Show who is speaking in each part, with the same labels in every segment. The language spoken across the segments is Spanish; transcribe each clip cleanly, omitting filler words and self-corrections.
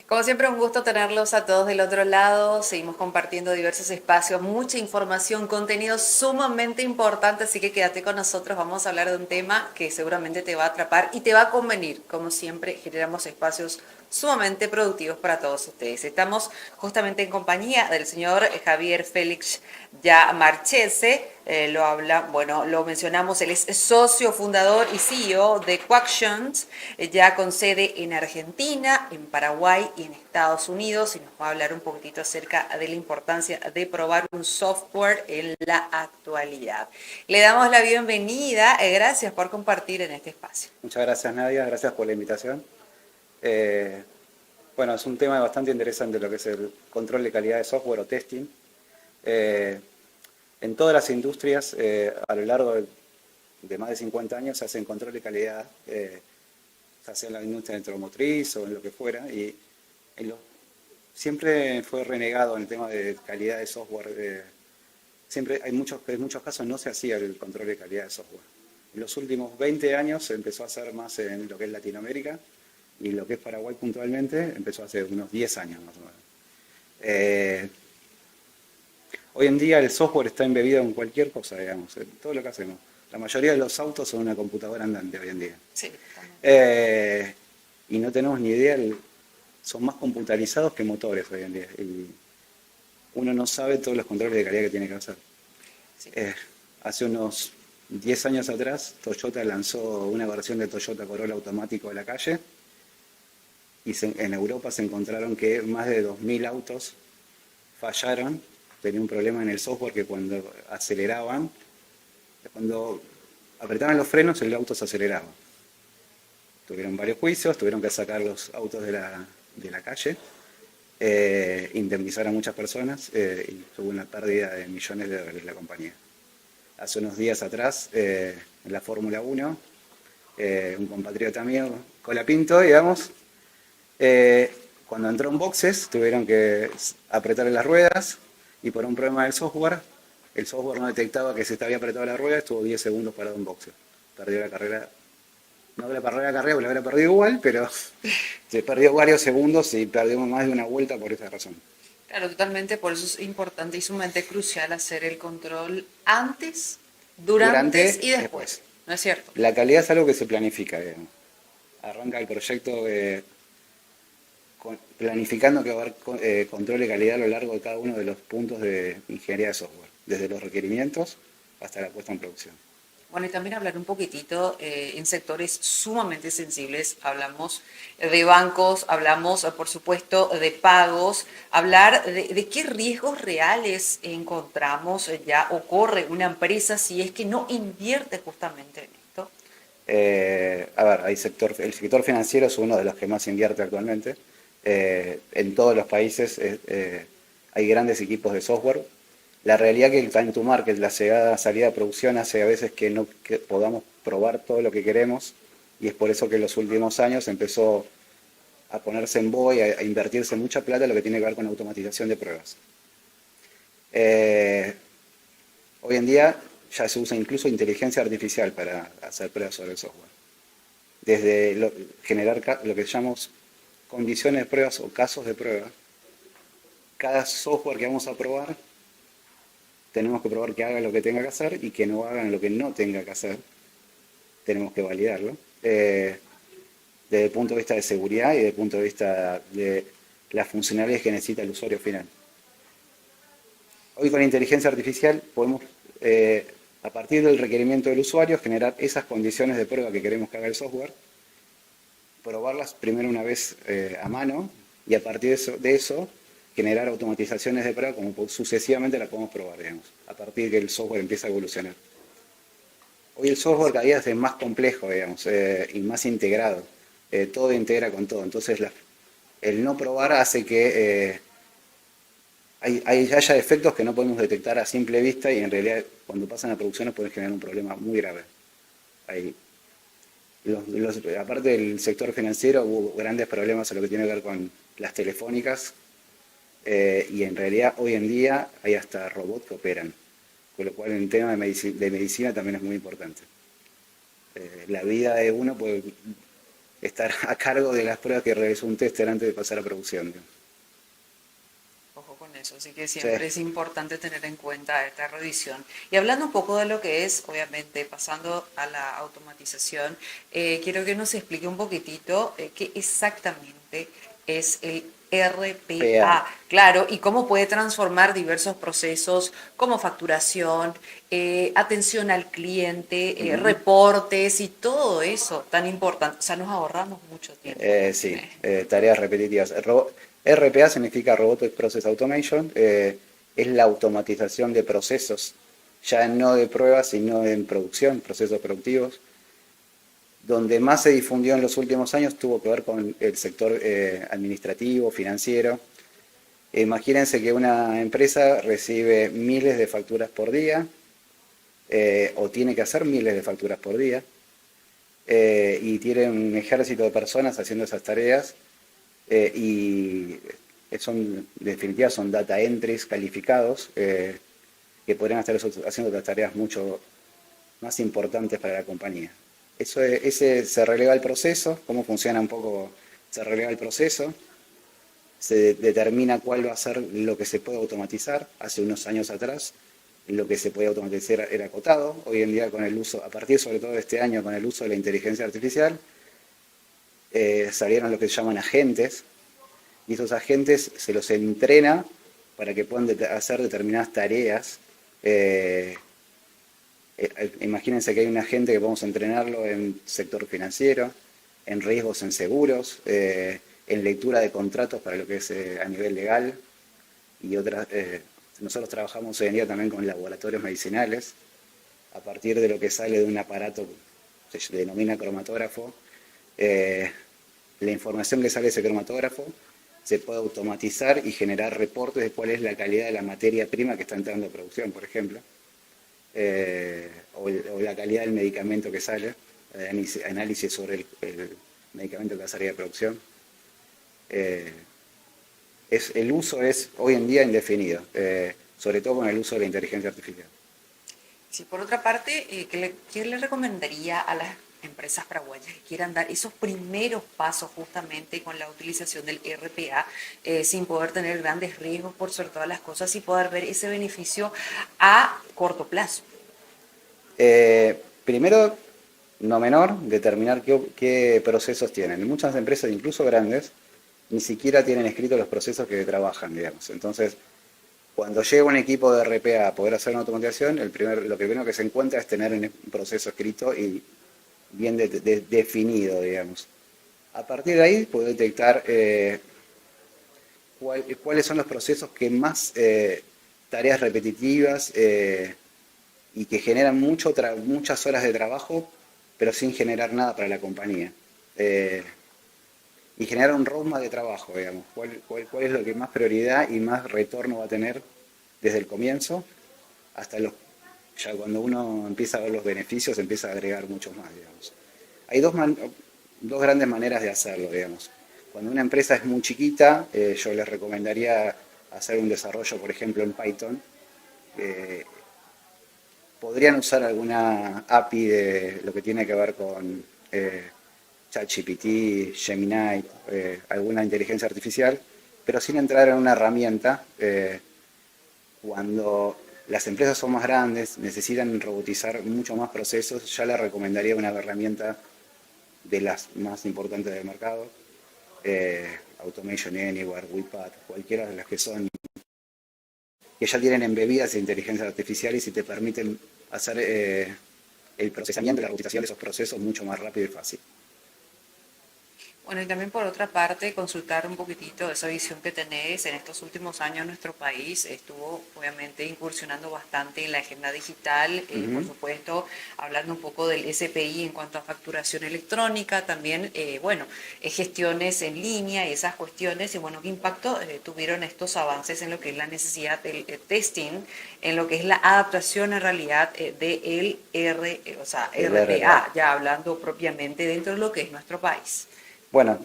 Speaker 1: Como siempre, un gusto tenerlos a todos del otro lado. Seguimos compartiendo diversos espacios, mucha información, contenido sumamente importante, así que quédate con nosotros. Vamos a hablar de un tema que seguramente te va a atrapar y te va a convenir. Como siempre, generamos espacios sumamente productivos para todos ustedes. Estamos justamente en compañía del señor Javier Félix Ya Marchese. Lo mencionamos, él es socio, fundador y CEO de Quactions, ya con sede en Argentina, en Paraguay y en Estados Unidos, y nos va a hablar un poquitito acerca de la importancia de probar un software en la actualidad. Le damos la bienvenida, gracias por compartir en este espacio.
Speaker 2: Muchas gracias, Nadia, gracias por la invitación. Eh, bueno, es un tema bastante interesante lo que es el control de calidad de software o testing. Eh, en todas las industrias, a lo largo de más de 50 años, se hacen control de calidad, ya sea en la industria automotriz o en lo que fuera, y siempre fue renegado en el tema de calidad de software. Siempre en muchos casos no se hacía el control de calidad de software. En los últimos 20 años se empezó a hacer más en lo que es Latinoamérica, y lo que es Paraguay puntualmente empezó hace unos 10 años más o menos. Hoy en día el software está embebido en cualquier cosa, digamos, en todo lo que hacemos. La mayoría de los autos son una computadora andante hoy en día.
Speaker 1: Sí.
Speaker 2: Y no tenemos ni idea, son más computarizados que motores hoy en día. Y uno no sabe todos los controles de calidad que tiene que hacer.
Speaker 1: Sí.
Speaker 2: Hace unos 10 años atrás, Toyota lanzó una versión de Toyota Corolla automático a la calle, y en Europa se encontraron que más de 2.000 autos fallaron, tenían un problema en el software, que cuando aceleraban, cuando apretaban los frenos, el auto se aceleraba. Tuvieron varios juicios, tuvieron que sacar los autos de la calle, indemnizar a muchas personas, y tuvo una pérdida de millones de dólares la compañía. Hace unos días atrás, en la Fórmula 1, un compatriota mío, Colapinto, digamos, cuando entró en boxes, tuvieron que apretarle las ruedas, y por un problema del software, el software no detectaba que se había apretado la rueda, estuvo 10 segundos parado en boxes. Perdió la carrera. No habrá perdido la carrera, porque la habrá perdido igual, pero se perdió varios segundos y perdió más de una vuelta por esa razón.
Speaker 1: Claro, totalmente, por eso es importante y sumamente crucial hacer el control antes, durante
Speaker 2: Durante,
Speaker 1: y después,
Speaker 2: después.
Speaker 1: ¿no es cierto?
Speaker 2: La calidad es algo que se planifica, digamos. Arranca el proyecto planificando que va a haber control de calidad a lo largo de cada uno de los puntos de ingeniería de software, desde los requerimientos hasta la puesta en producción.
Speaker 1: Bueno, y también hablar un poquitito en sectores sumamente sensibles. Hablamos de bancos, hablamos, por supuesto, de pagos, hablar de qué riesgos reales encontramos ya o corre una empresa si es que no invierte justamente en esto.
Speaker 2: A ver, el sector financiero es uno de los que más invierte actualmente. En todos los países hay grandes equipos de software. La realidad que el time to market, la salida de producción, hace a veces que no podamos probar todo lo que queremos, y es por eso que en los últimos años empezó a ponerse en boga y a invertirse mucha plata en lo que tiene que ver con automatización de pruebas. Hoy en día ya se usa incluso inteligencia artificial para hacer pruebas sobre el software. Desde generar lo que llamamos condiciones de pruebas o casos de prueba. Cada software que vamos a probar, tenemos que probar que haga lo que tenga que hacer y que no hagan lo que no tenga que hacer. Tenemos que validarlo. Desde el punto de vista de seguridad y desde el punto de vista de las funcionalidades que necesita el usuario final. Hoy con inteligencia artificial podemos, a partir del requerimiento del usuario, generar esas condiciones de prueba que queremos que haga el software, probarlas primero una vez a mano, y a partir de eso generar automatizaciones de prueba como sucesivamente la podemos probar, digamos, a partir de que el software empieza a evolucionar. Hoy el software cada día es más complejo, digamos, y más integrado. Todo integra con todo. Entonces el no probar hace que haya efectos que no podemos detectar a simple vista, y en realidad cuando pasan a producciones pueden generar un problema muy grave. Aparte del sector financiero, hubo grandes problemas en lo que tiene que ver con las telefónicas, y en realidad hoy en día hay hasta robots que operan, con lo cual el tema de medicina también es muy importante. La vida de uno puede estar a cargo de las pruebas que realizó un tester antes de pasar a producción.
Speaker 1: Ojo con eso, así que
Speaker 2: Sí.
Speaker 1: siempre es importante tener en cuenta esta revisión. Y hablando un poco de lo que es, obviamente, pasando a la automatización, quiero que nos explique un poquitito qué exactamente es el
Speaker 2: PA.
Speaker 1: RPA, claro, y cómo puede transformar diversos procesos como facturación, atención al cliente, reportes y todo eso tan importante. O sea, nos ahorramos mucho tiempo.
Speaker 2: Sí, tareas repetitivas. RPA significa Robotic Process Automation, es la automatización de procesos, ya no de pruebas, sino en producción, procesos productivos. Donde más se difundió en los últimos años tuvo que ver con el sector administrativo, financiero. Imagínense que una empresa recibe miles de facturas por día, o tiene que hacer miles de facturas por día, y tiene un ejército de personas haciendo esas tareas, y son, en definitiva, son data entries calificados, que podrían estar haciendo otras tareas mucho más importantes para la compañía. Ese se releva el proceso, cómo funciona un poco, se releva el proceso, se determina cuál va a ser lo que se puede automatizar. Hace unos años atrás lo que se podía automatizar era acotado. Hoy en día, con el uso, a partir sobre todo de este año, con el uso de la inteligencia artificial, salieron lo que se llaman agentes, y esos agentes se los entrena para que puedan hacer determinadas tareas. Imagínense que hay un agente que podemos entrenarlo en sector financiero, en riesgos en seguros, en lectura de contratos para lo que es a nivel legal, y otras. Nosotros trabajamos hoy en día también con laboratorios medicinales, a partir de lo que sale de un aparato que se denomina cromatógrafo. La información que sale de ese cromatógrafo se puede automatizar y generar reportes de cuál es la calidad de la materia prima que está entrando a producción, por ejemplo, o la calidad del medicamento que sale, análisis sobre el medicamento que va a salir de producción. El uso es hoy en día indefinido, sobre todo con el uso de la inteligencia artificial.
Speaker 1: Sí, por otra parte, ¿qué le recomendaría a las empresas paraguayas que quieran dar esos primeros pasos justamente con la utilización del RPA, sin poder tener grandes riesgos por sobre todas las cosas y poder ver ese beneficio a corto plazo?
Speaker 2: Primero, no menor, determinar qué procesos tienen. Muchas empresas, incluso grandes, ni siquiera tienen escritos los procesos que trabajan, digamos. Entonces, cuando llega un equipo de RPA a poder hacer una automatización, lo primero que se encuentra es tener un proceso escrito y bien definido, digamos. A partir de ahí puede detectar cuáles son los procesos que más tareas repetitivas y que generan muchas horas de trabajo, pero sin generar nada para la compañía. Y generar un roadmap de trabajo, digamos. ¿Cuál es lo que más prioridad y más retorno va a tener desde el comienzo hasta ya cuando uno empieza a ver los beneficios, empieza a agregar muchos más, digamos. Hay dos grandes maneras de hacerlo, digamos. Cuando una empresa es muy chiquita, yo les recomendaría hacer un desarrollo, por ejemplo, en Python. Podrían usar alguna API de lo que tiene que ver con ChatGPT, Gemini, alguna inteligencia artificial, pero sin entrar en una herramienta. Cuando las empresas son más grandes, necesitan robotizar mucho más procesos, ya les recomendaría una herramienta de las más importantes del mercado, Automation Anywhere, Wipad, cualquiera de las que ya tienen embebidas de inteligencia artificial y si te permiten hacer el procesamiento y la robotización de esos procesos mucho más rápido y fácil.
Speaker 1: Bueno, y también por otra parte, consultar un poquitito esa visión que tenés. En estos últimos años nuestro país estuvo obviamente incursionando bastante en la agenda digital, por supuesto, hablando un poco del SPI en cuanto a facturación electrónica, también, gestiones en línea y esas cuestiones, y bueno, qué impacto tuvieron estos avances en lo que es la necesidad del testing, en lo que es la adaptación en realidad del RPA, ya hablando propiamente dentro de lo que es nuestro país.
Speaker 2: Bueno,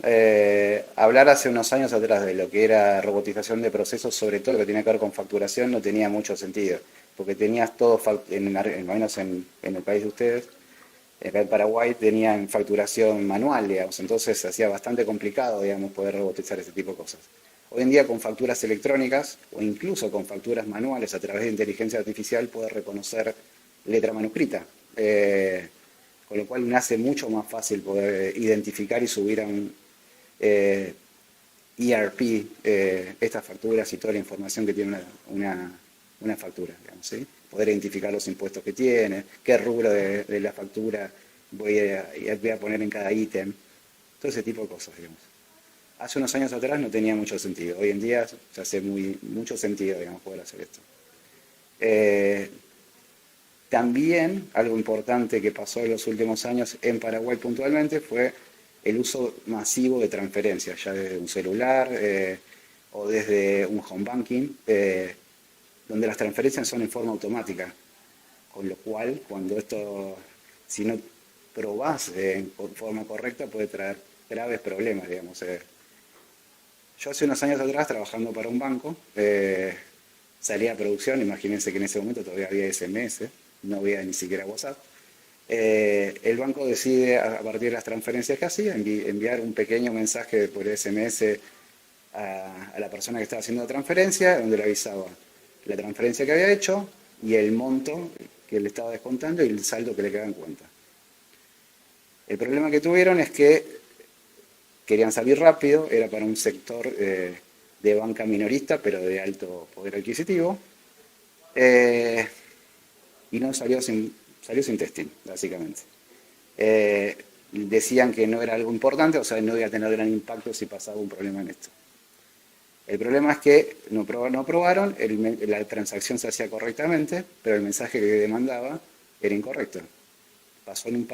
Speaker 2: hablar hace unos años atrás de lo que era robotización de procesos, sobre todo lo que tenía que ver con facturación, no tenía mucho sentido, porque tenías todo, al menos en el país de ustedes, Acá en Paraguay tenían facturación manual, digamos, entonces se hacía bastante complicado, digamos, poder robotizar ese tipo de cosas. Hoy en día con facturas electrónicas o incluso con facturas manuales a través de inteligencia artificial poder reconocer letra manuscrita, con lo cual me hace mucho más fácil poder identificar y subir a un ERP estas facturas y toda la información que tiene una factura, digamos, ¿sí? Poder identificar los impuestos que tiene, qué rubro de la factura voy a poner en cada ítem, todo ese tipo de cosas, digamos. Hace unos años atrás no tenía mucho sentido, hoy en día se hace mucho sentido, digamos, poder hacer esto. También algo importante que pasó en los últimos años en Paraguay puntualmente fue el uso masivo de transferencias, ya desde un celular o desde un home banking, donde las transferencias son en forma automática, con lo cual si no probás en forma correcta puede traer graves problemas, digamos. Yo hace unos años atrás, trabajando para un banco, salí a producción, imagínense que en ese momento todavía había SMS, no había ni siquiera WhatsApp. El banco decide, a partir de las transferencias que hacía, enviar un pequeño mensaje por SMS a la persona que estaba haciendo la transferencia, donde le avisaba la transferencia que había hecho y el monto que le estaba descontando y el saldo que le quedaba en cuenta. El problema que tuvieron es que querían salir rápido, era para un sector de banca minorista, pero de alto poder adquisitivo, y no salió sin testing, básicamente. Decían que no era algo importante, o sea, no iba a tener gran impacto si pasaba un problema en esto. El problema es que no probaron, la transacción se hacía correctamente, pero el mensaje que demandaba era incorrecto. Pasó en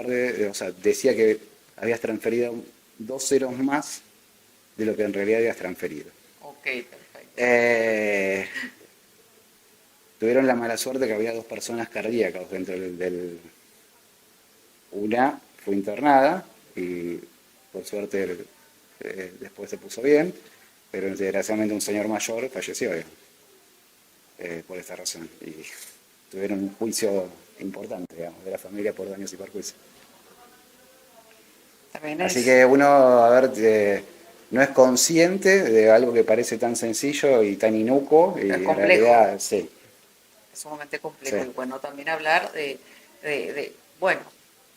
Speaker 2: o sea, decía que habías transferido 2 ceros más de lo que en realidad habías transferido.
Speaker 1: Ok, perfecto.
Speaker 2: Tuvieron la mala suerte que había 2 personas cardíacas dentro Una fue internada y por suerte después se puso bien, pero desgraciadamente un señor mayor falleció por esta razón. Y tuvieron un juicio importante, digamos, de la familia por daños y perjuicios. Así que uno, a ver, no es consciente de algo que parece tan sencillo y tan inocuo, y en realidad, sí.
Speaker 1: Es sumamente complejo.
Speaker 2: Sí.
Speaker 1: Y bueno, también hablar bueno,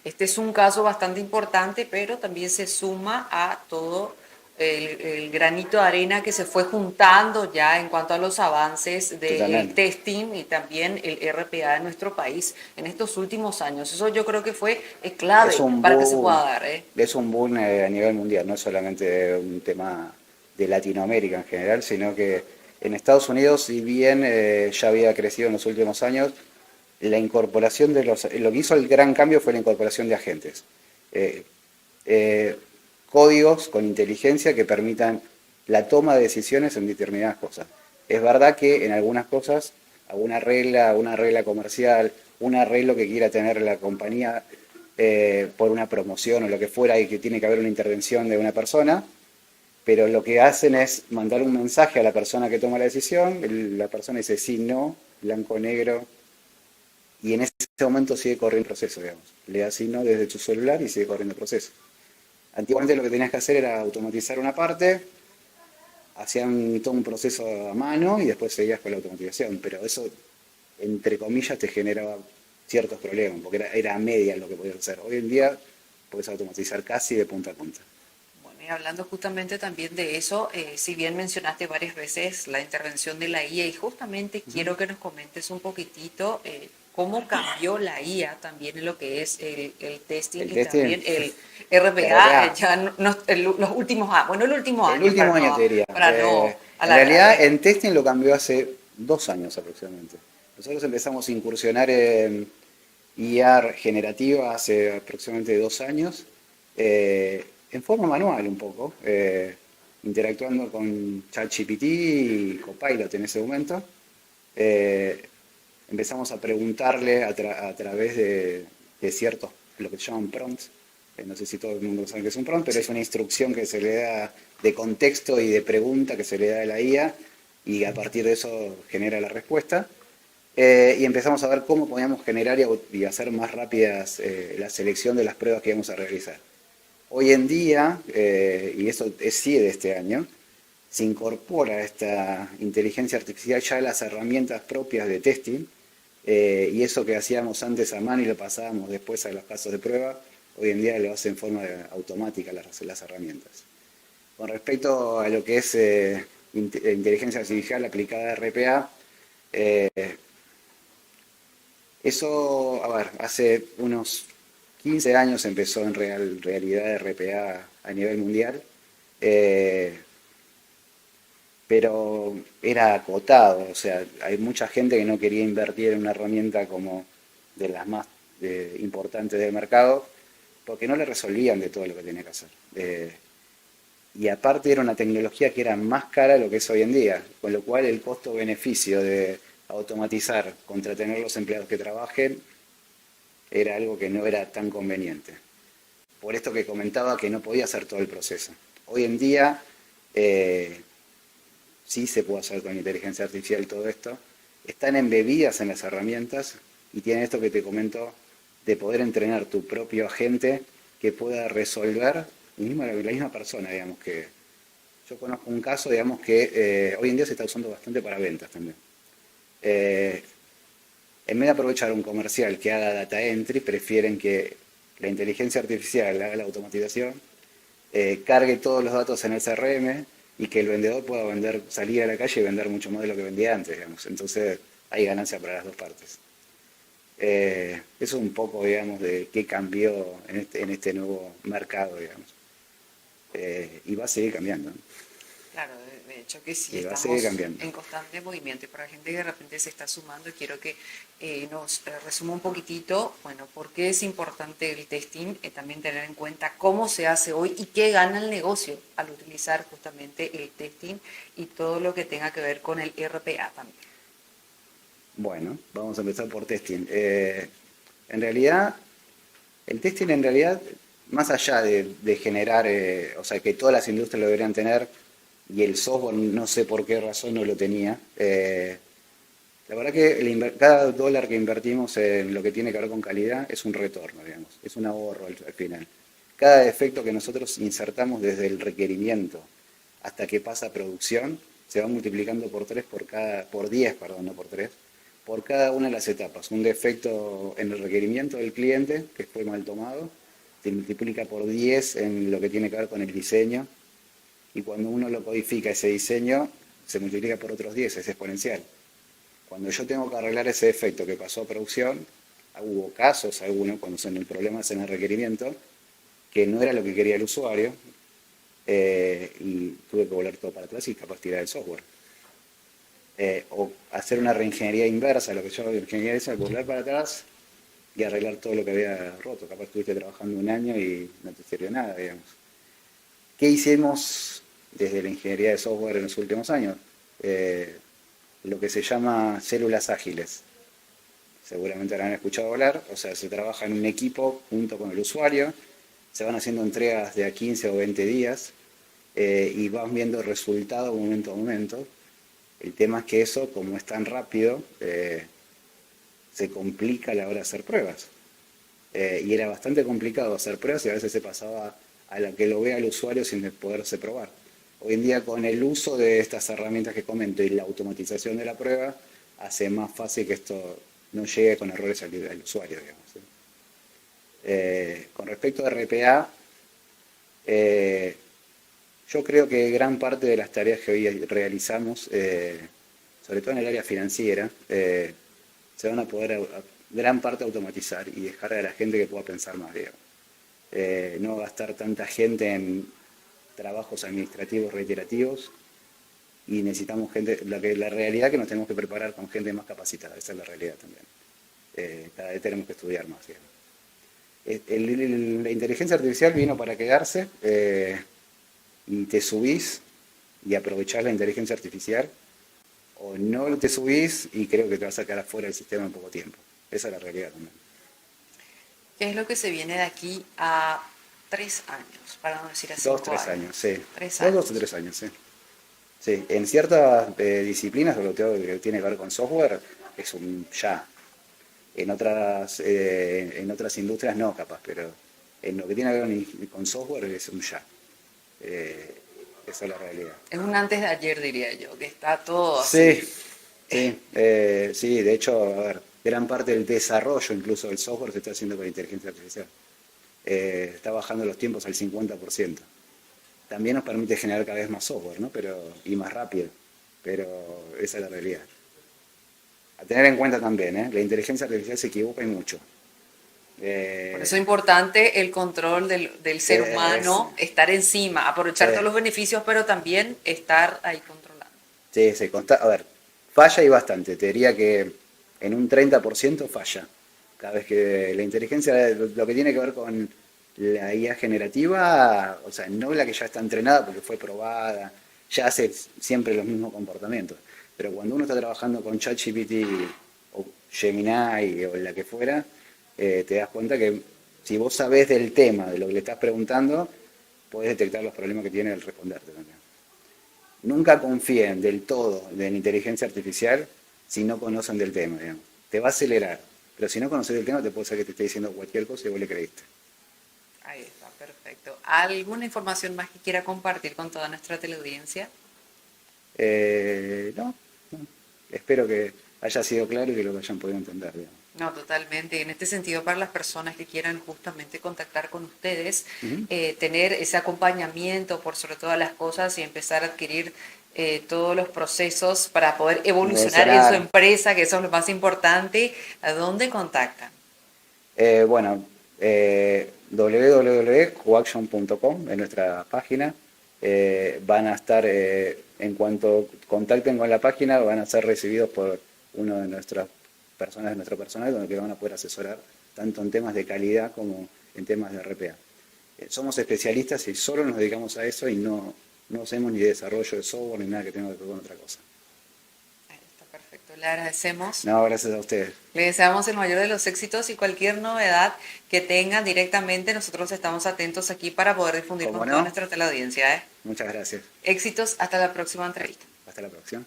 Speaker 1: este es un caso bastante importante, pero también se suma a todo el granito de arena que se fue juntando ya en cuanto a los avances del testing y también el RPA en nuestro país en estos últimos años. Eso yo creo que fue clave para que se pueda dar.
Speaker 2: Es un boom a nivel mundial, no es solamente un tema de Latinoamérica en general, sino que en Estados Unidos, si bien ya había crecido en los últimos años, la incorporación lo que hizo el gran cambio fue la incorporación de agentes. Códigos con inteligencia que permitan la toma de decisiones en determinadas cosas. Es verdad que en algunas cosas, una regla comercial, un arreglo que quiera tener la compañía por una promoción o lo que fuera y que tiene que haber una intervención de una persona, pero lo que hacen es mandar un mensaje a la persona que toma la decisión, la persona dice sí, no, blanco, negro, y en ese momento sigue corriendo el proceso, digamos. Le da sí, no desde tu celular y sigue corriendo el proceso. Antiguamente lo que tenías que hacer era automatizar una parte, hacían todo un proceso a mano y después seguías con la automatización, pero eso, entre comillas, te generaba ciertos problemas, porque era a medias lo que podías hacer. Hoy en día puedes automatizar casi de punta a punta.
Speaker 1: Bueno, y hablando justamente también de eso, si bien mencionaste varias veces la intervención de la IA, y justamente quiero que nos comentes un poquitito cómo cambió la IA también en lo que es el testing y también el RPA, ya los últimos años. Bueno, el último año.
Speaker 2: El último año te diría. En realidad, en testing lo cambió hace 2 años aproximadamente. Nosotros empezamos a incursionar en IA generativa hace aproximadamente 2 años, en forma manual un poco, interactuando con ChatGPT y Copilot en ese momento. Empezamos a preguntarle a través de ciertos, lo que se llaman prompts. No sé si todo el mundo sabe que es un prompt, pero es una instrucción que se le da de contexto y de pregunta que se le da a la IA y a partir de eso genera la respuesta. Y empezamos a ver cómo podíamos generar y hacer más rápidas la selección de las pruebas que íbamos a realizar. Hoy en día, y eso es sí de este año, se incorpora esta inteligencia artificial ya a las herramientas propias de testing, y eso que hacíamos antes a mano y lo pasábamos después a los casos de prueba, hoy en día lo hace en forma automática las herramientas. Con respecto a lo que es inteligencia artificial aplicada a RPA, eso, a ver, hace unos 15 años empezó en realidad RPA a nivel mundial, eh, pero era acotado, o sea, hay mucha gente que no quería invertir en una herramienta como de las más importantes del mercado, porque no le resolvían de todo lo que tenía que hacer. Y aparte era una tecnología que era más cara de lo que es hoy en día, con lo cual el costo-beneficio de automatizar contra tener los empleados que trabajen era algo que no era tan conveniente. Por esto que comentaba que no podía hacer todo el proceso. Hoy en día sí se puede hacer con inteligencia artificial todo esto. Están embebidas en las herramientas y tienen esto que te comento de poder entrenar tu propio agente que pueda resolver la misma persona, digamos que yo conozco un caso, digamos que hoy en día se está usando bastante para ventas también. En vez de aprovechar un comercial que haga data entry, prefieren que la inteligencia artificial haga la automatización, cargue todos los datos en el CRM y que el vendedor pueda salir a la calle y vender mucho más de lo que vendía antes, digamos. Entonces hay ganancia para las dos partes. Eso es un poco, digamos, de qué cambió en este nuevo mercado, digamos. Y va a seguir cambiando, ¿no?
Speaker 1: Claro, de hecho que sí,
Speaker 2: Y va a
Speaker 1: estamos
Speaker 2: seguir cambiando.
Speaker 1: en constante movimiento. Y para la gente que de repente se está sumando, quiero que nos resuma un poquitito, bueno, por qué es importante el testing, también tener en cuenta cómo se hace hoy y qué gana el negocio al utilizar justamente el testing y todo lo que tenga que ver con el RPA también.
Speaker 2: Bueno, vamos a empezar por testing. En realidad, el testing en realidad, más allá de generar, o sea, que todas las industrias lo deberían tener, y el software no sé por qué razón no lo tenía, la verdad que cada dólar que invertimos en lo que tiene que ver con calidad es un retorno, digamos, es un ahorro al final. Cada defecto que nosotros insertamos desde el requerimiento hasta que pasa a producción se va multiplicando por 10, perdón, no por 3, por cada una de las etapas. Un defecto en el requerimiento del cliente, que fue mal tomado, se multiplica por 10 en lo que tiene que ver con el diseño, y cuando uno lo codifica ese diseño, se multiplica por otros 10, es exponencial. Cuando yo tengo que arreglar ese defecto que pasó a producción, hubo casos algunos, cuando son el problema es en el requerimiento, que no era lo que quería el usuario, y tuve que volver todo para atrás y capaz tirar el software. O hacer una reingeniería inversa, lo que yo hago de ingeniería es volver para atrás y arreglar todo lo que había roto. Capaz estuviste trabajando un año y no te sirvió nada, digamos. ¿Qué hicimos desde la ingeniería de software en los últimos años? Lo que se llama células ágiles. Seguramente habrán escuchado hablar, o sea, se trabaja en un equipo junto con el usuario, se van haciendo entregas de a 15 o 20 días, y vas viendo resultados momento a momento. El tema es que eso, como es tan rápido, se complica a la hora de hacer pruebas. Y era bastante complicado hacer pruebas y a veces se pasaba a la que lo vea el usuario sin poderse probar. Hoy en día, con el uso de estas herramientas que comento y la automatización de la prueba, hace más fácil que esto no llegue con errores al usuario, digamos, ¿sí? Con respecto a RPA, yo creo que gran parte de las tareas que hoy realizamos, sobre todo en el área financiera, se van a poder gran parte automatizar y dejar a la gente que pueda pensar más, digamos. No gastar tanta gente en trabajos administrativos reiterativos, y necesitamos gente, la realidad es que nos tenemos que preparar con gente más capacitada, esa es la realidad también. Cada vez tenemos que estudiar más, digamos. La inteligencia artificial vino para quedarse, y te subís y aprovechás la inteligencia artificial, o no te subís y creo que te vas a quedar afuera del sistema en poco tiempo. Esa es la realidad también.
Speaker 1: ¿Qué es lo que se viene de aquí a 3 años, para no decir a 5
Speaker 2: 2, 3 años, sí.
Speaker 1: 3 años.
Speaker 2: 2 o 3 años, sí. Sí, en ciertas disciplinas, sobre todo que tiene que ver con software, es un ya. En otras industrias no, capaz, pero en lo que tiene que ver con software es un ya. Esa es la realidad.
Speaker 1: Es un antes de ayer, diría yo, que está todo
Speaker 2: Sí,
Speaker 1: así.
Speaker 2: sí, de hecho, a ver, gran parte del desarrollo incluso del software se está haciendo con inteligencia artificial. Está bajando los tiempos al 50%. También nos permite generar cada vez más software, ¿no? Y más rápido, pero esa es la realidad. A tener en cuenta también, ¿eh? La inteligencia artificial se equivoca y mucho.
Speaker 1: Por eso es importante el control del ser humano, estar encima, aprovechar
Speaker 2: Sí,
Speaker 1: todos los beneficios, pero también estar ahí controlando.
Speaker 2: sí, a ver, falla y bastante. Te diría que en un 30% falla. Cada vez que la inteligencia, lo que tiene que ver con la IA generativa, o sea, no la que ya está entrenada porque fue probada, ya hace siempre los mismos comportamientos. Pero cuando uno está trabajando con ChatGPT o Gemini o la que fuera, te das cuenta que si vos sabés del tema, de lo que le estás preguntando, podés detectar los problemas que tiene al responderte también. Nunca confíen del todo en la inteligencia artificial si no conocen del tema, digamos. Te va a acelerar, pero si no conoces del tema te puede ser que te esté diciendo cualquier cosa y vos le creíste.
Speaker 1: Ahí está, perfecto. ¿Alguna información más que quiera compartir con toda nuestra teleaudiencia?
Speaker 2: No, no. Espero que haya sido claro y que lo hayan podido entender, digamos.
Speaker 1: No, totalmente. En este sentido, para las personas que quieran justamente contactar con ustedes,
Speaker 2: Ujú.
Speaker 1: tener ese acompañamiento por sobre todas las cosas y empezar a adquirir todos los procesos para poder evolucionar en su
Speaker 2: Evolucionar.
Speaker 1: empresa, que eso es lo más importante, ¿a dónde contactan?
Speaker 2: Bueno, www.coaction.com es nuestra página. Van a estar, en cuanto contacten con la página, van a ser recibidos por una de nuestras personas de nuestro personal, donde van a poder asesorar tanto en temas de calidad como en temas de RPA. Somos especialistas y solo nos dedicamos a eso y no hacemos ni desarrollo de software ni nada que tenga que ver con otra cosa.
Speaker 1: Ahí está, perfecto. Le agradecemos.
Speaker 2: No, gracias a ustedes.
Speaker 1: Le deseamos el mayor de los éxitos y cualquier novedad que tengan directamente, nosotros estamos atentos aquí para poder difundir
Speaker 2: ¿Cómo
Speaker 1: con toda
Speaker 2: no?
Speaker 1: nuestra teleaudiencia, ¿eh?
Speaker 2: Muchas gracias.
Speaker 1: Éxitos, hasta la próxima entrevista.
Speaker 2: Hasta la próxima.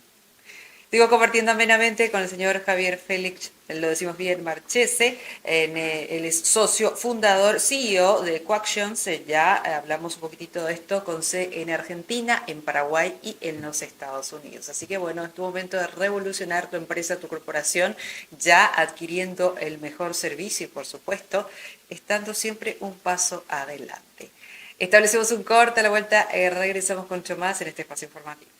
Speaker 1: Sigo compartiendo amenamente con el señor Javier Félix, lo decimos bien, Marchese, él es socio, fundador, CEO de Coactions, ya hablamos un poquitito de esto con sede en Argentina, en Paraguay y en los Estados Unidos. Así que bueno, es tu momento de revolucionar tu empresa, tu corporación, ya adquiriendo el mejor servicio y por supuesto, estando siempre un paso adelante. Establecemos un corte, a la vuelta regresamos con mucho más en este espacio informativo.